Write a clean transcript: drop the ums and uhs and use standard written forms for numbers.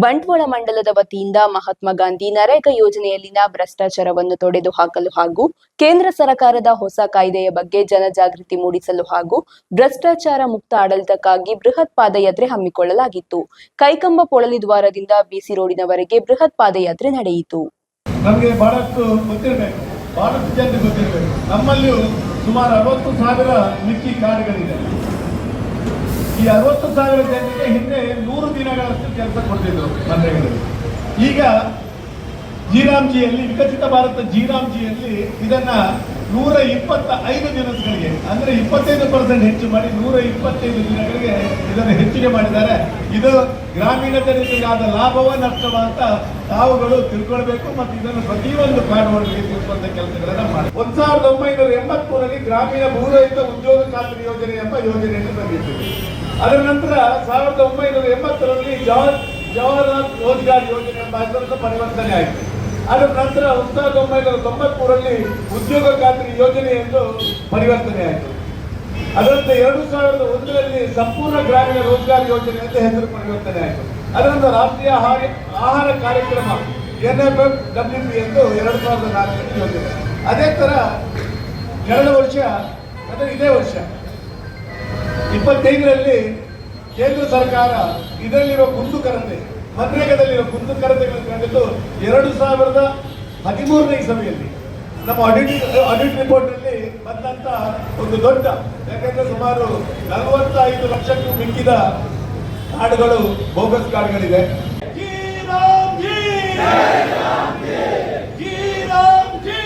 ಬಂಟ್ವಾಳ ಮಂಡಲದ ವತಿಯಿಂದ ಮಹಾತ್ಮ ಗಾಂಧಿ ನರೇಗಾ ಯೋಜನೆಯಲ್ಲಿನ ಭ್ರಷ್ಟಾಚಾರವನ್ನು ತೊಡೆದು ಹಾಕಲು ಹಾಗೂ ಕೇಂದ್ರ ಸರ್ಕಾರದ ಹೊಸ ಕಾಯ್ದೆಯ ಬಗ್ಗೆ ಜನಜಾಗೃತಿ ಮೂಡಿಸಲು ಹಾಗೂ ಭ್ರಷ್ಟಾಚಾರ ಮುಕ್ತ ಆಡಳಿತಕ್ಕಾಗಿ ಬೃಹತ್ ಪಾದಯಾತ್ರೆ ಹಮ್ಮಿಕೊಳ್ಳಲಾಗಿತ್ತು. ಕೈಕಂಬ ಪೊಳಲಿ ದ್ವಾರದಿಂದ ಬಿಸಿ ರೋಡಿನವರೆಗೆ ಬೃಹತ್ ಪಾದಯಾತ್ರೆ ನಡೆಯಿತು. ನಮಗೆ ಬಹಳಷ್ಟು ಗೊತ್ತಿರಬೇಕು, ಬಹಳಷ್ಟು ಜನರಿಗೆ ಗೊತ್ತಿರಬೇಕು. ನಮ್ಮಲ್ಲಿಯೂ ಸುಮಾರು 60,000 ಮಿಕ್ಕಿ ಕಾರ್ಡ್ಗಳಿದೆ. ಈ 60,000 ಜನರಿಗೆ ಹಿಂದೆ 100 ದಿನಗಳಷ್ಟು ಕೆಲಸ ಕೊಡ್ತಿದ್ರು ಮನೆಗಳಲ್ಲಿ. ಈಗ ಜೀರಾಮ್ಜಿಯಲ್ಲಿ, ವಿಕಸಿತ ಭಾರತ ಜೀರಾಮ್ಜಿಯಲ್ಲಿ ಇದನ್ನ 125 ದಿನಗಳಿಗೆ, ಅಂದ್ರೆ 25% ಹೆಚ್ಚು ಮಾಡಿ 125 ದಿನಗಳಿಗೆ ಇದನ್ನು ಹೆಚ್ಚಿಗೆ ಮಾಡಿದ್ದಾರೆ. ಇದು ಗ್ರಾಮೀಣ ಜನರಿಗಾದ ಲಾಭವ ನಷ್ಟವ ಅಂತ ತಾವುಗಳು ತಿಳ್ಕೊಳ್ಬೇಕು ಮತ್ತು ಇದನ್ನು ಪ್ರತಿಯೊಂದು ಕಾರ್ಡ್ಗಳಿಗೆ ತಿಳ್ಕೊಂಡ ಕೆಲಸಗಳನ್ನ ಮಾಡಿ. 1983ರಲ್ಲಿ ಗ್ರಾಮೀಣ ಭೂರಹಿತ ಉದ್ಯೋಗ ಖಾತ್ರಿ ಯೋಜನೆ ಎಂಬ ಯೋಜನೆಯನ್ನು ತಂದಿದ್ದೀವಿ. ಅದರ ನಂತರ 1980ರಲ್ಲಿ ಜವಾಹರ್ಲಾಲ್ ರೋಜ್ಗಾರ್ ಯೋಜನೆ ಎಂಬ ಹೆಸರನ್ನು ಪರಿವರ್ತನೆ ಆಯಿತು. ಅದರ ನಂತರ 1993ರಲ್ಲಿ ಉದ್ಯೋಗ ಖಾತ್ರಿ ಯೋಜನೆ ಎಂದು ಪರಿವರ್ತನೆ ಆಯಿತು. ಅದರಂತೆ 2001ರಲ್ಲಿ ಸಂಪೂರ್ಣ ಗ್ರಾಮೀಣ ರೋಜ್ಗಾರ್ ಯೋಜನೆ ಅಂತ ಹೆಸರು ಪರಿವರ್ತನೆ ಆಯಿತು. ಅದರಿಂದ ರಾಷ್ಟ್ರೀಯ ಆಹಾರ ಕಾರ್ಯಕ್ರಮ NFFWP ಎಂದು 2004ರಲ್ಲಿ ಯೋಜನೆ. ಅದೇ ತರ ಕಳೆದ ವರ್ಷ ಅಂದರೆ ಇದೇ ವರ್ಷ 25ರಲ್ಲಿ ಕೇಂದ್ರ ಸರ್ಕಾರ ಇದರಲ್ಲಿರುವ ಕುಂದುಕೊರತೆ, ಮನ್ರೇಗಾದಲ್ಲಿರುವ ಕುಂದುಕೊರತೆಗಳನ್ನು ಕಂಡಿದ್ದು 2013ನೇ ಇಸವಿಯಲ್ಲಿ ನಮ್ಮ ಆಡಿಟ್ ರಿಪೋರ್ಟ್ ನಲ್ಲಿ ಬಂದಂತ ಒಂದು ದೊಡ್ಡ, ಯಾಕಂದ್ರೆ ಸುಮಾರು 45 ಲಕ್ಷಕ್ಕೂ ಮಿಕ್ಕಿದ ಕಾರ್ಡ್ಗಳು ಬೋಗಸ್ ಕಾರ್ಡ್ಗಳಿವೆ. ಜೀರಾಮ್ ಜೀ, ಜೀರಾಮ್ ಜೀ,